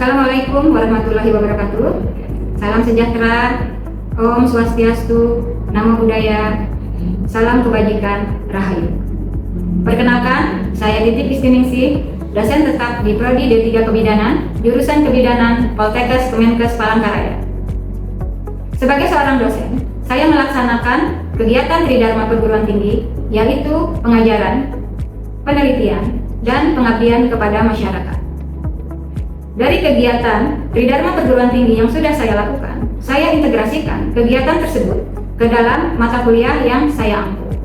Assalamualaikum warahmatullahi wabarakatuh. Salam sejahtera, Om Swastiastu, Namo Buddhaya, salam kebajikan, Rahayu. Perkenalkan, saya Titik Istiningsih, dosen tetap di Prodi D3 Kebidanan, jurusan Kebidanan, Poltekkes Kemenkes Palangkaraya. Sebagai seorang dosen, saya melaksanakan kegiatan Tridharma perguruan tinggi, yaitu pengajaran, penelitian, dan pengabdian kepada masyarakat. Dari kegiatan Tridharma perguruan tinggi yang sudah saya lakukan, saya integrasikan kegiatan tersebut ke dalam mata kuliah yang saya ampu.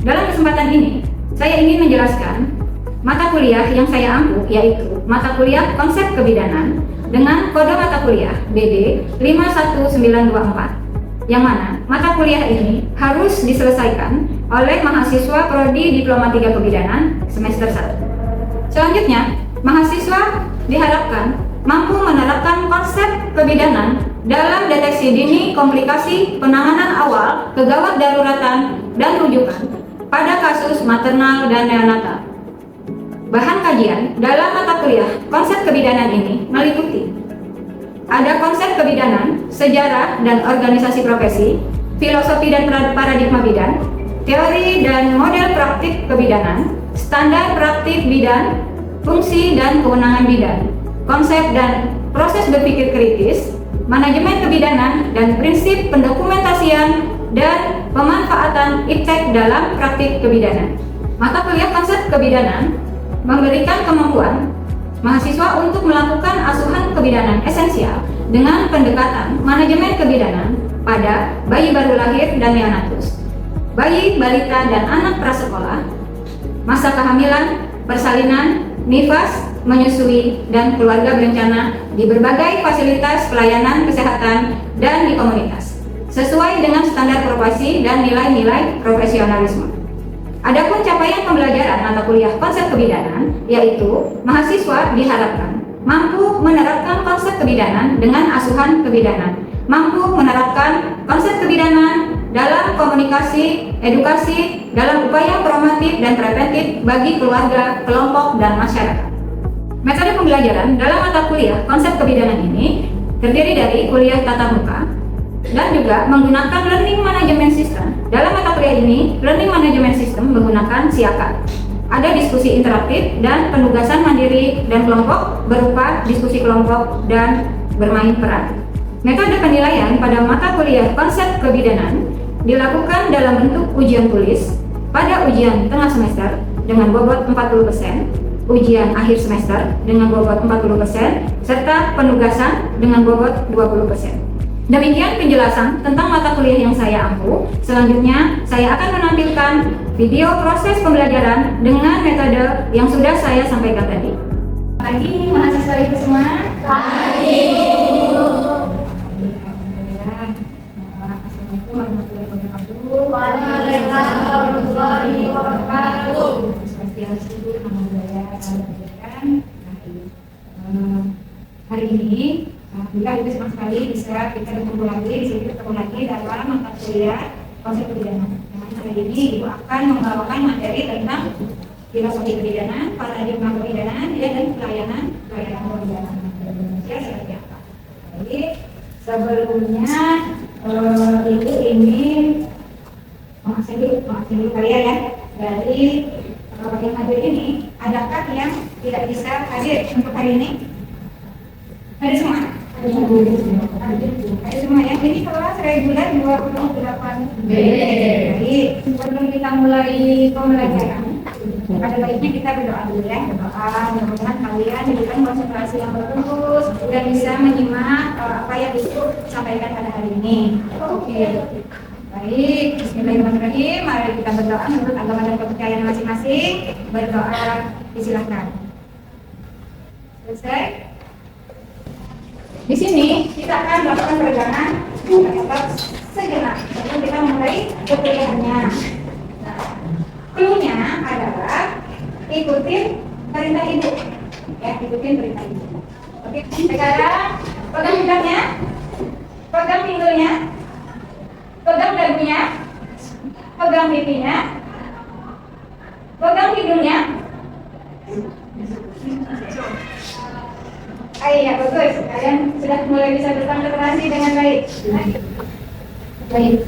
Dalam kesempatan ini, saya ingin menjelaskan mata kuliah yang saya ampu, yaitu mata kuliah Konsep Kebidanan dengan kode mata kuliah BD 51924, yang mana mata kuliah ini harus diselesaikan oleh mahasiswa Prodi Diploma 3 Kebidanan semester 1. Selanjutnya, mahasiswa diharapkan mampu menerapkan konsep kebidanan dalam deteksi dini komplikasi, penanganan awal, kegawat daruratan, dan rujukan pada kasus maternal dan neonatal. Bahan kajian dalam mata kuliah konsep kebidanan ini meliputi ada konsep kebidanan, sejarah dan organisasi profesi, filosofi dan paradigma bidan, teori dan model praktik kebidanan, standar praktik bidan, fungsi dan kewenangan bidan, konsep dan proses berpikir kritis, manajemen kebidanan, dan prinsip pendokumentasian dan pemanfaatan iptek dalam praktik kebidanan. Mata kuliah konsep kebidanan memberikan kemampuan mahasiswa untuk melakukan asuhan kebidanan esensial dengan pendekatan manajemen kebidanan pada bayi baru lahir dan neonatus, bayi, balita, dan anak prasekolah, masa kehamilan, persalinan, nifas, menyusui, dan keluarga berencana di berbagai fasilitas pelayanan kesehatan dan di komunitas, sesuai dengan standar profesi dan nilai-nilai profesionalisme. Adapun capaian pembelajaran mata kuliah konsep kebidanan, yaitu mahasiswa diharapkan mampu menerapkan konsep kebidanan dengan asuhan kebidanan, mampu menerapkan konsep kebidanan dalam komunikasi, edukasi, dalam upaya promotif dan preventif bagi keluarga, kelompok, dan masyarakat. Metode pembelajaran dalam mata kuliah konsep kebidanan ini terdiri dari kuliah tatap muka dan juga menggunakan learning management system. Dalam mata kuliah ini, learning management system menggunakan SIAKA. Ada diskusi interaktif dan penugasan mandiri dan kelompok berupa diskusi kelompok dan bermain peran. Metode penilaian pada mata kuliah konsep kebidanan dilakukan dalam bentuk ujian tulis pada ujian tengah semester dengan bobot 40%, ujian akhir semester dengan bobot 40%, serta penugasan dengan bobot 20%. Demikian penjelasan tentang mata kuliah yang saya ampu. Selanjutnya, saya akan menampilkan video proses pembelajaran dengan metode yang sudah saya sampaikan tadi. Pagi mahasiswa itu semua. Pagi. Assalamualaikum warahmatullahi wabarakatuh. Hari ini alhamdulillah itu senang sekali bisa kita berkumpul lagi di sini, ketemu lagi dalam mata kuliah konsep kebidanan. Hari ini Ibu akan membawakan materi tentang filosofi kebidanan, paradigma kebidanan, dan pelayanan kebidanan Indonesia seperti apa. Jadi sebelumnya itu ingin maksud kalian ya, dari yang hadir ini, adakah yang tidak bisa hadir untuk hari ini? Ada semua? Ada semua ya. Ini kelas reguler 28B. Jadi sebelum kita mulai pembelajaran, ada baiknya kita berdoa dulu ya. Berdoa, mudah-mudahan kalian diberikan konsentrasi yang bagus dan bisa menyimak apa yang Ibu sampaikan pada hari ini. Oke. Baik, bismillahirrahmanirrahim. Mari kita berdoa menurut agama dan kepercayaan masing-masing. Berdoa, disilahkan. Selesai. Di sini kita akan melakukan peregangan sejenak sebelum kita mulai perkuliahannya. Nah, clue-nya adalah ikutin perintah Ibu. Ya, ikutin perintah Ibu. Oke, sekarang pegang lidahnya, pegang pinggulnya, pegang dagunya, pegang pipinya, pegang hidungnya. Baik, ya bagus. Kalian sudah mulai bisa berkonsentrasi dengan baik. Baik.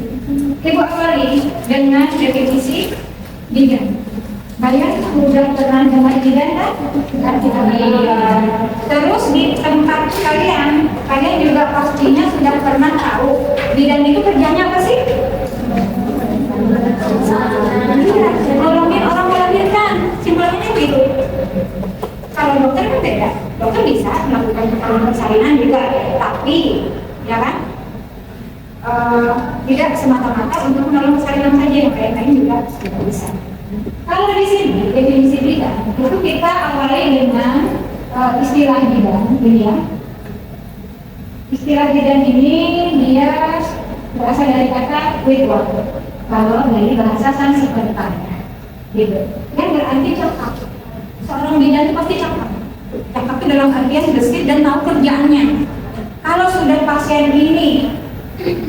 Ibu awali dengan definisi bidan. Kalian sudah pernah dengar bidan kan? Terus di tempat kalian juga pastinya sudah pernah tahu bidan itu kerjanya apa sih? Nolongin orang melahirkan. Simpelnya gitu. Kalau dokter kan beda. Dokter bisa melakukan persalinan juga, tapi ya kan tidak semata-mata untuk menolong persalinan saja, yang lain juga tidak bisa. Kalau di sini definisi bidan itu kita awali dengan istilah bidan ini ya. Istilah bidan ini dia berasal dari kata widowed, kalau dari bahasa Sanskerta gitu. Yang berarti cakap. Seorang bidan itu pasti cakap. Cakap itu dalam artian gesit dan tahu kerjaannya. Kalau sudah pasien ini,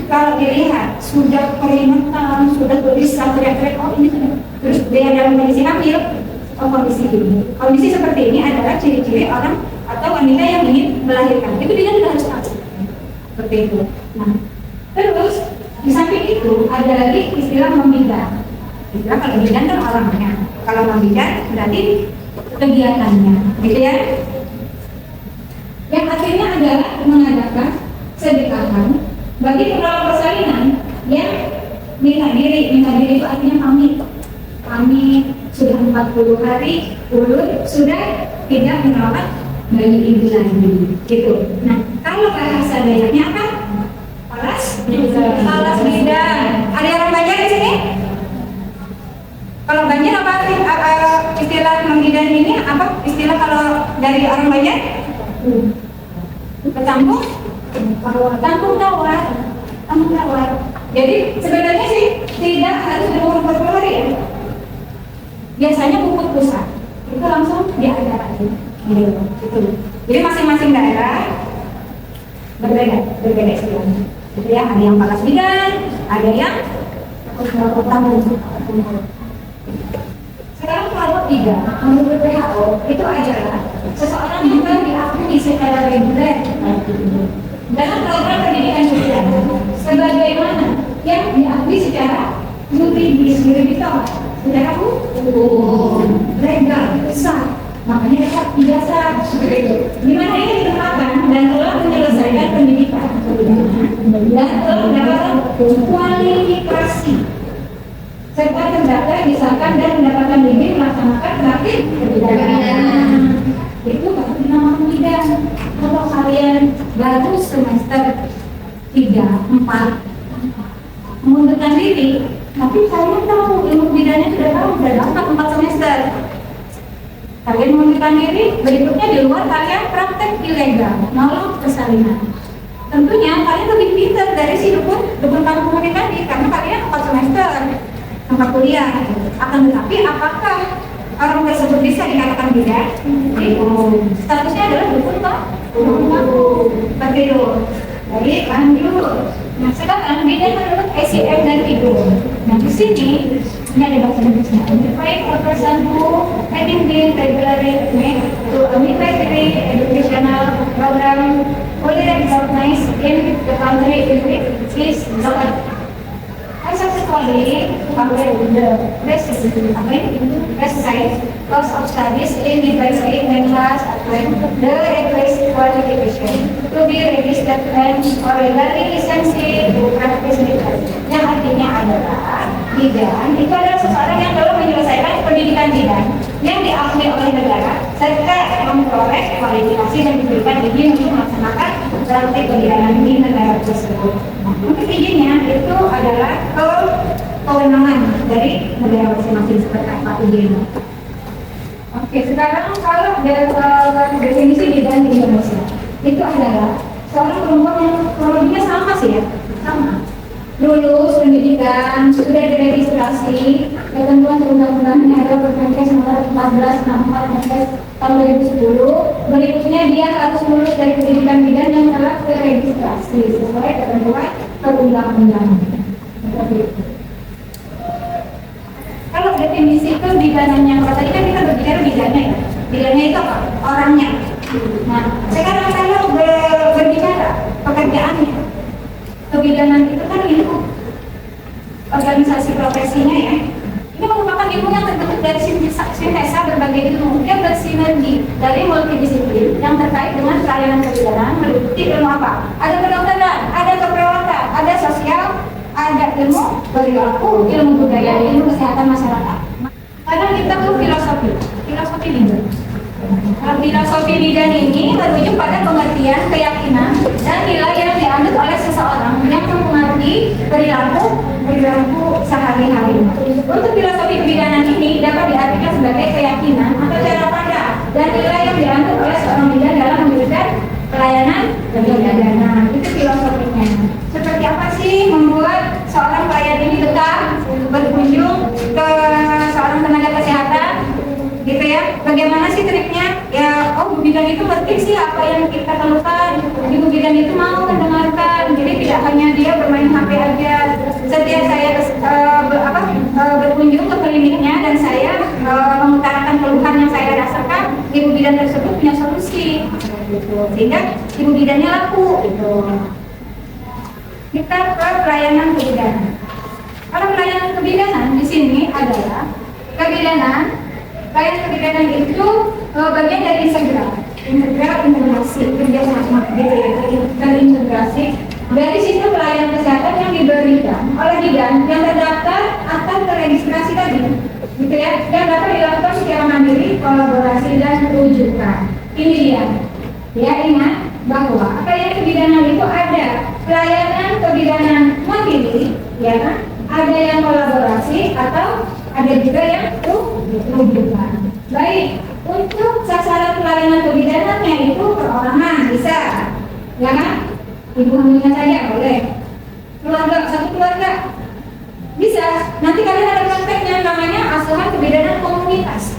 kalau dilihat sudah keringetan, sudah gelisah, teriak-teriak, oh ini sudah, terus dia dalam kondisi hamil, oh kondisi ini. Kondisi seperti ini adalah ciri-ciri orang atau wanita yang ingin melahirkan. Itu dia sudah harus tahu. Seperti itu. Nah, terus di samping itu ada lagi istilah membidan. Istilah kalau bidan kan orangnya, kalau membidan berarti kegiatannya, gitu ya. Yang akhirnya adalah mengadakan sedekahan bagi penolong persalinan yang minta diri itu artinya pamit sudah 40 hari ulur sudah tidak merawat bayi ibu lagi, gitu. Nah, kalau bahasa Dayaknya apa? Palas bidan. Ada orang Banjar di sini? Kalau Banjar apa istilah membidan ini apa istilah kalau dari orang Banjar? Tampung tawar. Jadi sebenarnya sih tidak harus diurut berkeluar ya. Biasanya puput pusat itu langsung diadakan gitu. Jadi masing-masing daerah berbeda istilahnya. Jadi ya, ada yang palas bidan, ada yang tampung. Sekarang kalau tiga, menurut WHO itu adalah seseorang yang telah diakui secara reguler dalam program pendidikan sosial sebagaimana yang diakui secara yuridis secara legal besar, makanya dapat ijazah di mana ini ditempatkan dan telah menyelesaikan pendidikan dan telah mendapatkan kualifikasi serta terdaftar disahkan dan mendapatkan izin melaksanakan praktik kebidanan. Itu baru dinamakan bidan. Kalau kalian baru semester 3, 4 mengundurkan diri, tapi kalian tahu ilmu bidannya sudah tahu, sudah dapat 4 semester. Kalian mengundurkan diri, berikutnya di luar kalian praktek ilegal, nolong persalinan. Tentunya kalian lebih pintar dari si dukun kampung tadi, karena kalian 4 semester tempat kuliah. Akan tetapi apakah orang tersebut bisa dikatakan bidan? Statusnya adalah dukun toh? Seperti itu. Baik, lanjut. Nah, sekarang bidan menurut ICF dan IDO. Nah, di sini ini ada bahasa Inggrisnya. Identify a person who having been regularly made to a military educational program fully recognized in the country in which is located. I successfully completed the best site course of studies in midwife and has attained the requisite qualification to be registered and orally licensed to practice midwife. Yang artinya adalah bidan itu adalah seseorang yang telah menyelesaikan pendidikan bidan yang diakui oleh negara serta memperoleh kualifikasi dan diberikan izin untuk melaksanakan praktik kebidanan di negara tersebut. Untuk izinnya itu adalah kewenangan dari negara masing-masing seperti apa izinnya. Oke, sekarang kalau definisi bidan di Indonesia itu adalah seorang perempuan yang kronologinya sama sih ya, sama. Lulus pendidikan, sudah diregistrasi, ketentuan perundang-undangan yang ada Permenkes nomor 1464 tahun 2010. Berikutnya dia harus lulus dari pendidikan bidan yang telah teregistrasi sesuai ketentuan perundang-undangan. Kalau definisi kebidanan yang tadi kan kita berbicara bidannya ya. Bidannya itu apa? Orangnya. Nah, sekarang kalau berbicara pekerjaannya, kebidanan itu kan lingkup organisasi profesinya ya. Ini merupakan ilmu yang terbentuk dari sintesa berbagai ilmu yang bersinergi dari multidisiplin yang terkait dengan pelayanan kebidanan meliputi ilmu apa? Ada kedokteran, ada keperawatan, ada sosial, ada ilmu perilaku, ilmu budaya, ilmu kesehatan masyarakat. Kadang kita tuh filosofi bidan. Filosofi bidan ini merujuk pada pengertian, keyakinan, dan nilai yang dianut oleh seseorang yang mempengaruhi perilaku sehari-hari. Untuk filosofi kebidanan ini dapat diartikan sebagai keyakinan atau cara pandang dan nilai yang dianut oleh seorang bidan dalam memberikan pelayanan kebidanan. Itu filosofinya. Seperti apa sih membuat seorang pelayan ini betah berkunjung ke seorang tenaga kesehatan, gitu ya? Bagaimana sih triknya? Ya, bidan itu penting sih apa yang kita keluhkan. Ibu bidan itu mau mendengarkan, jadi tidak hanya dia bermain HP aja. Setiap saya berkunjung ke kliniknya dan saya mengutarakan keluhan yang saya rasakan, ibu bidan tersebut punya solusi, sehingga ibu bidannya laku. Kita ke pelayanan kebidanan. Kalau pelayanan kebidanan di sini adalah pelayanan kebidanan itu bagian dari integrasi kerjasama gitu ya, dan integrasi dari sistem pelayanan kesehatan yang diberikan oleh bidan yang terdaftar atau terregistrasi tadi, gitu ya, dan dapat dilakukan secara mandiri, kolaborasi dan rujukan. Ini dia. Ya, ingat bahwa pelayanan kebidanan itu ada pelayanan kebidanan mandiri, ya kan? Ada yang kolaborasi atau ada juga yang rujukan. Baik, untuk sasaran pelayanan kebidanannya itu perorangan bisa, ya kan? Ibu hamilnya saja boleh, satu keluarga bisa. Nanti kalian ada prakteknya namanya asuhan kebidanan komunitas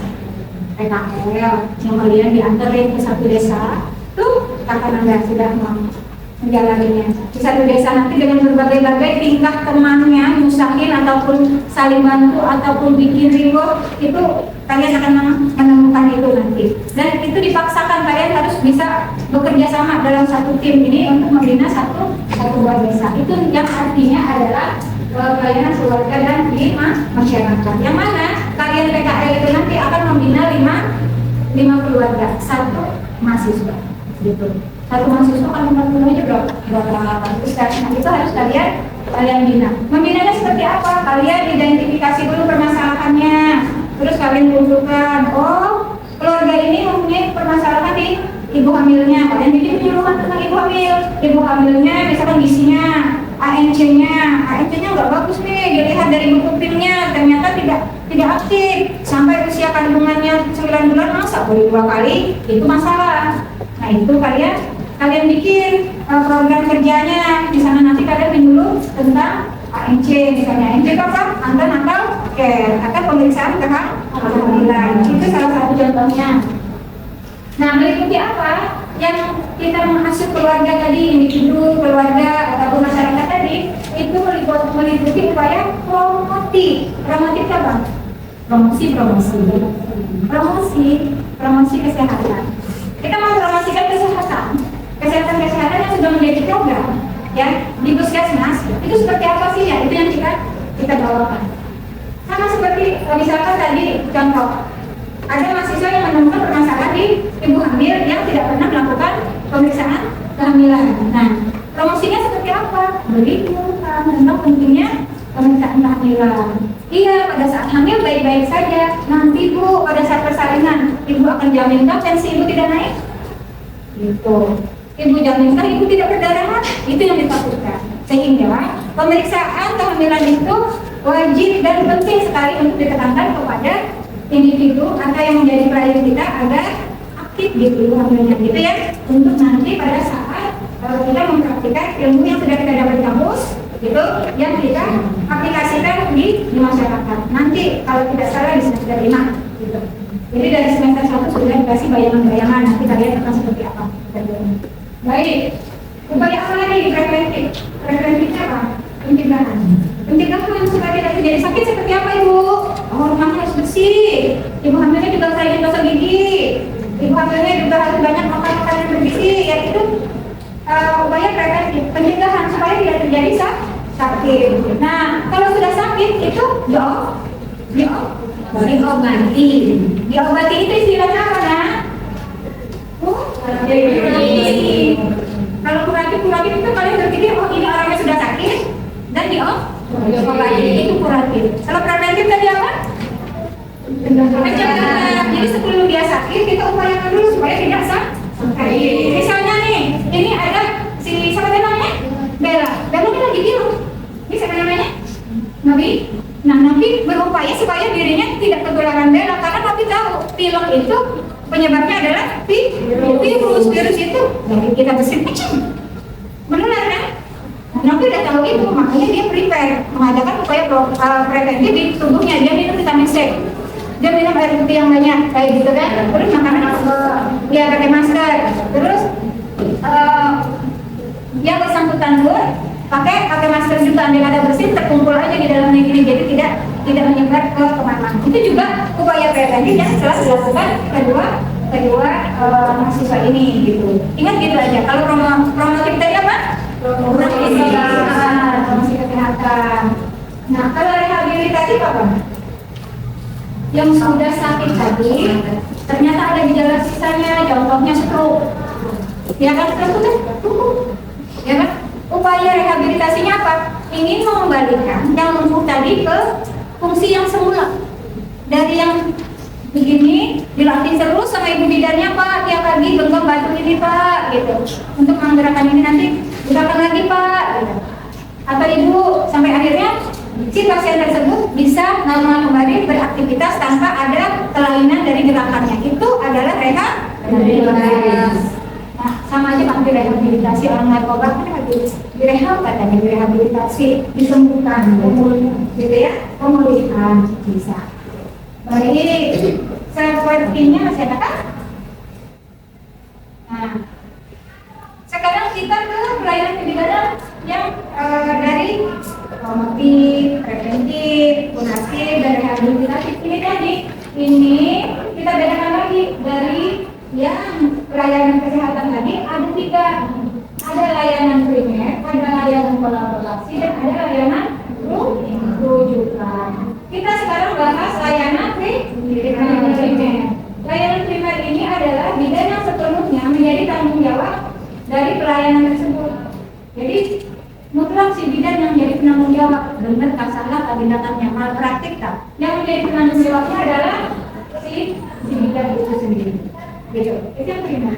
PKL yang kalian diantarin ke satu desa. Tuh kakak Anda sudah menjalaninya di satu desa, nanti dengan berbagai-bagai tingkah temannya, nyusahin ataupun saling bantu ataupun bikin ribut, itu kalian akan menemukan itu nanti. Dan itu dipaksakan, kalian harus bisa bekerja sama dalam satu tim ini untuk membina satu buah desa. Itu yang artinya adalah pelayanan keluarga dan di masyarakat. Yang mana kalian PKL itu nanti akan membina lima keluarga, satu mahasiswa. Gitu. Satu mahasiswa kan membantunya berapa ratus kan? Nah, itu harus kalian bina. Membinanya seperti apa? Kalian identifikasi dulu permasalahannya, terus kalian kumpulkan. Oh, keluarga ini mempunyai permasalahan di ibu hamilnya. Kalian bikin penyuluhan tentang ibu hamil. Ibu hamilnya misalkan gizinya, ANC-nya nggak bagus nih. Dilihat dari buku PIN-nya ternyata tidak aktif. Sampai usia kandungannya 9 bulan, masa boleh 2 kali? Itu masalah. Nah, itu kalian bikin program kerjanya. Di sana nanti kalian menyuluh tentang ANC, misalnya ANC apa? Anda atau care atau pemeriksaan kehamilan. Itu salah satu contohnya. Nah, meliputi apa? Yang kita mengasuh keluarga tadi, individu, keluarga ataupun masyarakat tadi, itu meliputi upaya promotif apa? Promosi kesehatan. Kita mau promosikan kesehatan yang sudah menjadi program ya di puskesmas. Itu seperti apa sih ya? Itu yang kita bawakan. Sama seperti misalkan tadi contoh, ada mahasiswa yang menemukan permasalahan di ibu hamil yang tidak pernah melakukan pemeriksaan kehamilan. Nah, promosinya seperti apa? Berikan tentang pentingnya pemeriksaan kehamilan. Iya, pada saat hamil baik-baik saja. Nanti Bu, pada saat persalinan, Ibu akan jaminkan tensi Ibu tidak naik? Gitu. Ibu jaminkan Ibu tidak berdarahan? Itu yang ditakutkan. Sehingga pemeriksaan kehamilan itu wajib dan penting sekali untuk ditekankan kepada individu atau yang menjadi pelayan kita agar aktif gitu ibu hamilnya gitu ya. Untuk nanti pada saat kita mempraktikkan ilmu yang sudah kita dapat di kampus gitu, yang kita aplikasikan di masyarakat. Nanti kalau tidak salah di semester 5 gitu. Jadi dari semester 1 sudah dikasih bayangan-bayangan nanti kalian akan seperti apa. Baik, upaya apa lagi preventif? Preventifnya apa? Pencegahan supaya tidak terjadi sakit seperti apa Ibu? Oh, rumahnya harus bersih. Ibu hamilnya juga harus rajin gosok gigi. Ibu hamilnya juga harus banyak makan sakit. Nah, kalau sudah sakit itu diobati. Diobati itu istilahnya apa, Nak? Kalau kuratif itu kalian berpikir, oh ini orangnya sudah sakit dan diobati, itu kuratif. Kalau preventif tadi apa? Mencegah. Jadi sebelum dia sakit kita upayakan dulu supaya tidak sakit. Misalnya nih, ini ada si siapa namanya? Bella ini lagi biru. Ini siapa namanya? Nabi. Nah, Nabi berupaya supaya dirinya tidak ketularan Bella karena Nabi tahu pilek itu penyebabnya adalah virus itu. Jadi kita bersin menular kan? Nabi udah tahu itu, makanya dia prepare mengadakan upaya preventif di tubuhnya. Dia minum vitamin C, dia minum air putih yang banyak, kayak gitu kan. Terus makanan dia pakai masker. Terus yang bersangkutan pun pakai masker juga, ambil ada bersih, terkumpul aja di dalam negeri, jadi tidak menyebar ke kemana-mana. Itu juga upaya preventif yang telah dilakukan kedua mahasiswa ini gitu. Ingat gitu aja. Kalau promotif tadi apa? Promosi kesehatan. Nah, kalau rehabilitasi apa? Yang sudah sakit tadi ternyata ada gejala sisanya, contohnya stroke. Ya kan, stroke kan? Ya kan? Upaya rehabilitasinya apa? Ingin mengembalikan yang lumpuh tadi ke fungsi yang semula. Dari yang begini dilatih terus sama ibu bidannya, Pak, tiap pagi genggam batu ini, Pak, gitu. Untuk menggerakkan ini nanti gerakan lagi, Pak, gitu. Atau ibu sampai akhirnya si pasien tersebut bisa normal kembali beraktivitas tanpa ada kelainan dari gerakannya. Itu adalah rehabilitasi. Nah, sama aja pakai rehabilitasi orang narkoba kan direhab katanya, direhabilitasi, disembuhkan, gitu ya, pemulihan bisa. Baik, sepertinya masih ada kan? Nah, sekarang kita ke pelayanan kebidanan yang dari promotif, preventif, kuratif, dan rehabilitatif. Ini tadi, ini kita bedakan lagi dari yang pelayanan kesehatan tadi ada 3. Ada layanan primer, ada layanan kolaborasi, dan ada layanan rujukan. Kita sekarang bahas layanan primer. Layanan primer ini adalah bidan yang sepenuhnya menjadi tanggung jawab dari pelayanan tersebut. Jadi mutlak si bidan yang menjadi penanggung jawab, benar tak salah tak tindakannya malpraktik tak. Yang menjadi penanggung jawabnya adalah si bidan itu sendiri. Gitu. Itu yang primer.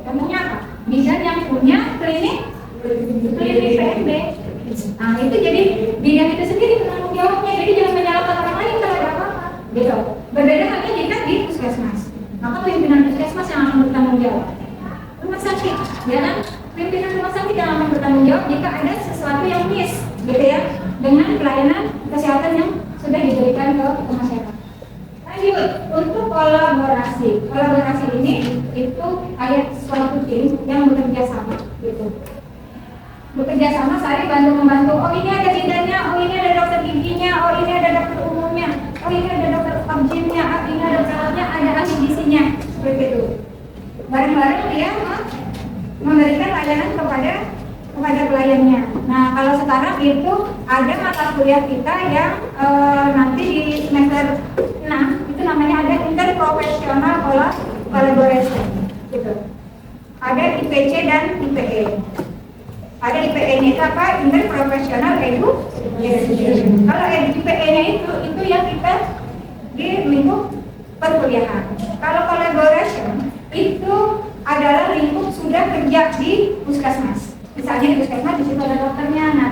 Contohnya apa? Bidan yang punya klinik PMB. Nah, itu jadi bidan itu sendiri penanggung jawabnya. Jadi jangan menyalahkan orang lain kalau ada apa-apa. Gitu. Berbeda halnya jika di puskesmas. Maka pimpinan puskesmas yang akan bertanggung jawab. Rumah sakit, ya kan? Pimpinan rumah sakit yang akan bertanggung jawab jika ada sesuatu yang miss, gitu ya, dengan pelayanan kesehatan yang sudah diberikan ke masyarakat. Lanjut, untuk kolaborasi. Kolaborasi ini itu ayat suatu tim yang bekerja sama, gitu. Bekerja sama, saling bantu membantu. Oh, ini ada bidannya, oh ini ada dokter giginya, oh ini ada dokter umumnya, oh ini ada dokter objeknya, oh ini ada perawatnya, ada ahli gizinya, seperti itu. Bareng-bareng dia memberikan layanan kepada pelayannya. Nah, kalau sekarang itu ada mata kuliah kita yang nanti di semester 6 itu namanya ada interprofessional collaboration, gitu. Ada IPC dan IPE. Ada IPE-nya itu apa? Interprofessional education. Kalau IPE-nya itu yang kita di lingkup perkuliahan. Kalau collaboration itu adalah lingkup sudah kerja di puskesmas. Misalnya di puskesmas di situ ada dokternya. Nah,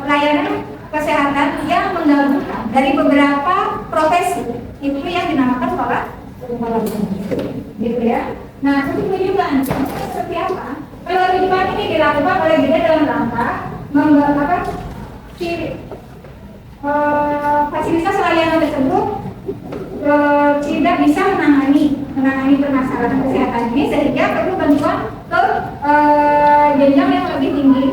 pelayanan kesehatan yang menggabungkan dari beberapa profesi itu yang dinamakan kolaborasi, gitu ya. Nah, untuk rujukan seperti apa? Kalau rujukan ini dilakukan oleh bidan dalam rangka membuat fasilitas layanan tersebut tidak bisa menangani permasalahan kesehatan ini sehingga perlu bantuan ke jenjang yang lebih tinggi,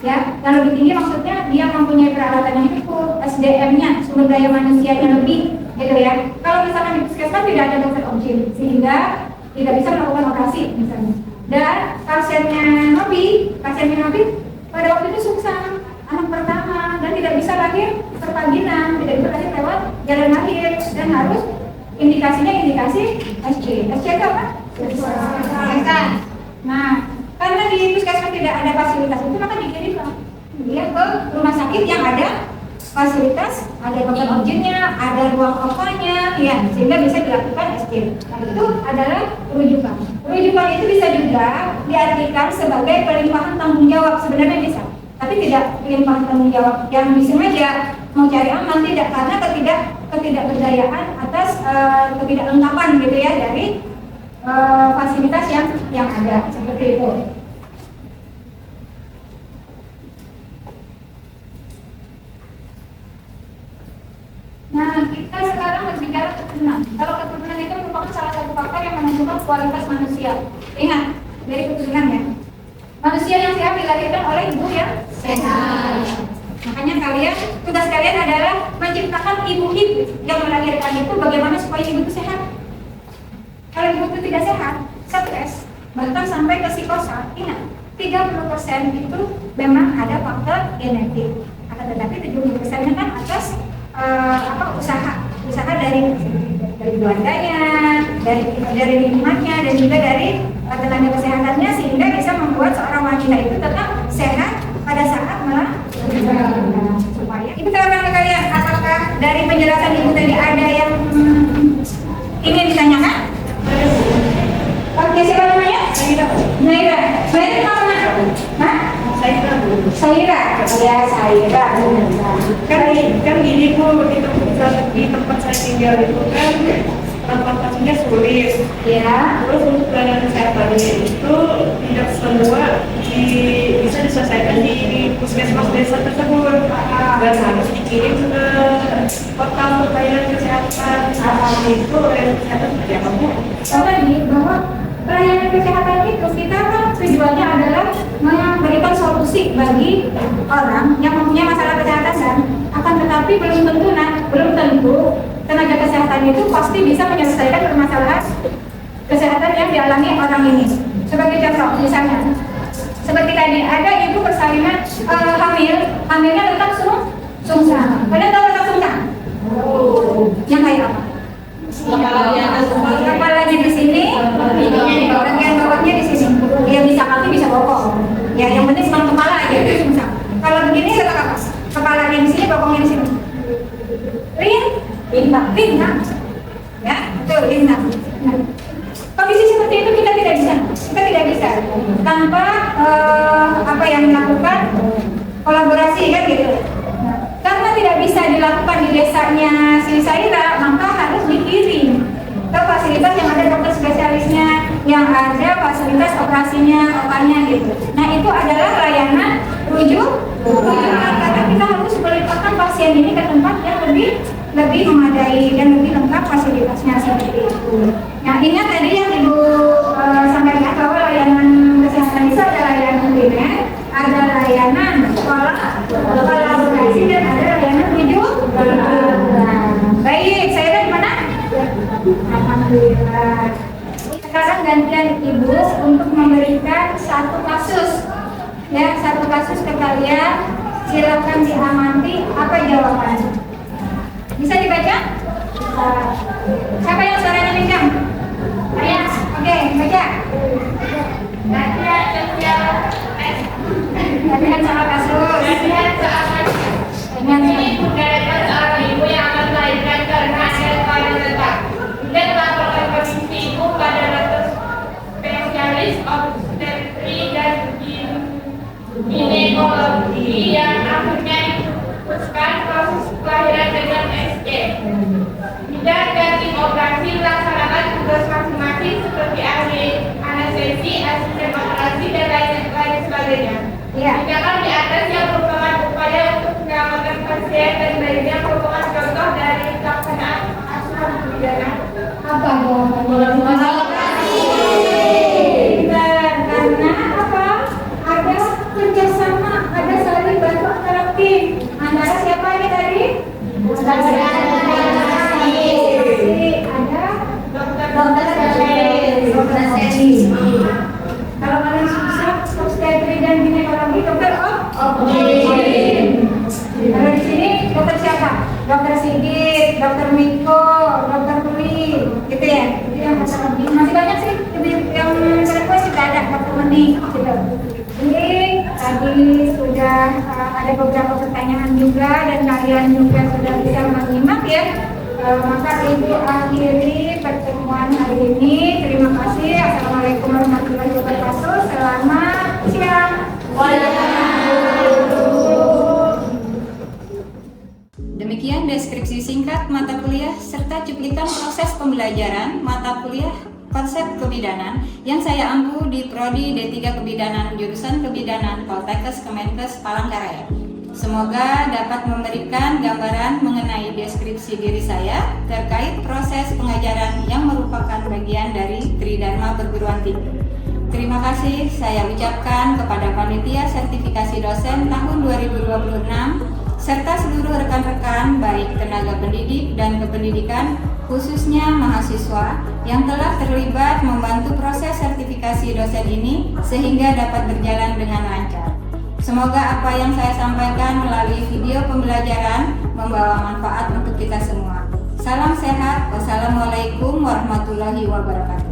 ya. Yang lebih tinggi maksudnya dia mempunyai peralatan yang cukup, SDM-nya, sumber daya manusianya lebih, gitu ya. Kalau misalkan di puskesmas tidak ada dokter objek sehingga tidak bisa melakukan operasi misalnya. Dan pasiennya Nobi pada waktu itu susah anak pertama dan tidak bisa lahir perpaginan, tidak bisa lahir lewat jalan lahir dan harus indikasinya indikasi SC. SC itu apa? Nah, karena di puskesmas tidak ada fasilitas itu maka dikirim dia ke rumah sakit yang ada fasilitas, ada dokter objeknya, ada ruang OPA-nya, ya, sehingga bisa dilakukan SC. Nah, itu adalah rujukan. Rujukan itu bisa juga diartikan sebagai pelimpahan tanggung jawab, sebenarnya bisa. Tapi tidak pelimpahan tanggung jawab yang disengaja mau cari aman, tidak, karena ketidakberdayaan atas ketidaklengkapan gitu ya dari fasilitas yang ada seperti itu. Nah, kita sekarang berbicara keturunan. Kalau keturunan itu merupakan salah satu faktor yang menentukan kualitas manusia. Ingat, dari keturunan ya. Manusia yang sehat dilahirkan oleh ibu yang sehat. Makanya tugas kalian adalah menciptakan ibu-ibu yang melahirkan itu bagaimana supaya ibu itu sehat. Kalau ibu itu tidak sehat, stres, bahkan sampai ke psikosa, ingat, 30% itu memang ada faktor genetik. Akan tetapi 70% kan atas usaha dari keluarganya, dari lingkungannya, dan juga dari tenaga kesehatannya, sehingga bisa membuat seorang wanita itu tetap sehat pada saat melahirkan. Supaya ibu tahu kalian, apakah dari penjelasan ibu tadi ada yang ingin ditanyakan? Oke, siapa namanya? Naira. Naira itu mana? Hah? Saira. Ya, Saira. Kan gini Bu, di tempat saya tinggal itu kan transportasinya sulit. Ya. Terus untuk pelayanan kesehatannya itu tidak semua bisa diselesaikan di puskesmas desa tersebut, dan harus dikirim ke portal pelayanan kesehatan. Itu pelayanan kesehatan seperti apa Bu? Tadi bahwa pelayanan kesehatan itu kita kan tujuannya adalah memberikan solusi bagi orang yang mempunyai masalah kesehatan, kan? Akan tetapi belum tentu tenaga kesehatan itu pasti bisa menyelesaikan permasalahan kesehatan yang dialami orang ini. Sebagai contoh, misalnya seperti tadi ada ibu persalinan hamilnya letak sungsang. Kalian tahu letak sungsang? Yang kayak apa? Kepalanya di sini, bagian bawahnya di sini. Dia bisa kaki, bisa bokong. Ya, yang penting cuma kepala aja itu sungsang. Kalau begini letak apa? Kepalanya di sini, bokongnya di sini. Lintang. Ya, betul, lintang. Nah, kondisi seperti itu kita tidak bisa tanpa yang melakukan kolaborasi, kan gitu. Nah, karena tidak bisa dilakukan di desanya si Saira, maka harus dikirim ke fasilitas yang ada dokter spesialisnya, yang ada fasilitas operasinya, opanya gitu. Nah, itu adalah layanan rujukan, karena kita harus melimpahkan pasien ini ke tempat yang lebih memadai dan lebih lengkap fasilitasnya seperti itu. Nah, ingat tadi yang Ibu sampaikan bahwa layanan kesehatan itu ada layanan primer, ada layanan kolaborasi, dan ada layanan rujukan. Baik, saya dari mana? Alhamdulillah. Sekarang gantian Ibu untuk memberikan satu kasus ke kalian. Silakan diamati apa jawabannya. Bisa dibaca? Siapa yang suaranya kencang? Saya. Oke, baca. Latihan soal kasus. Ini mendaratkan seorang ibu yang akan melahirkan karena ada pada letak. Dia melaporkan kondisi ibu pada dokter spesialis obstetri dan ginekologi yang akhirnya diputuskan proses kelahiran dengan SC. Bidan dan tim operasi melaksanakan tugas masing-masing seperti ahli anestesi, asisten operasi, dan lain sebagainya. Tindakan di atas yang merupakan upaya untuk menyelamatkan pasien dan lainnya merupakan contoh dari pelaksanaan asuhan pidana. Apa jawabannya? Karena apa? Ada kerjasama, ada saling bantu antara tim. Antara siapa ini tadi? Dokter spesialis. Kalau kalian susah obstetri dan ginekologi, dokter obstetri. ada beberapa pertanyaan juga dan kalian juga sudah bisa menyimak ya. Maka Ibu akhiri pertemuan hari ini. Terima kasih. Assalamualaikum warahmatullahi wabarakatuh. Selamat siang. Demikian deskripsi singkat mata kuliah serta cuplikan proses pembelajaran mata kuliah konsep kebidanan yang saya ampu di Prodi D3 Kebidanan jurusan Kebidanan Poltekkes Kemenkes Palangkaraya. Semoga dapat memberikan gambaran mengenai deskripsi diri saya terkait proses pengajaran yang merupakan bagian dari Tridharma Perguruan Tinggi. Terima kasih saya ucapkan kepada Panitia Sertifikasi Dosen tahun 2026 serta seluruh rekan-rekan baik tenaga pendidik dan kependidikan khususnya mahasiswa yang telah terlibat membantu proses sertifikasi dosen ini sehingga dapat berjalan dengan lancar. Semoga apa yang saya sampaikan melalui video pembelajaran membawa manfaat untuk kita semua. Salam sehat. Wassalamualaikum warahmatullahi wabarakatuh.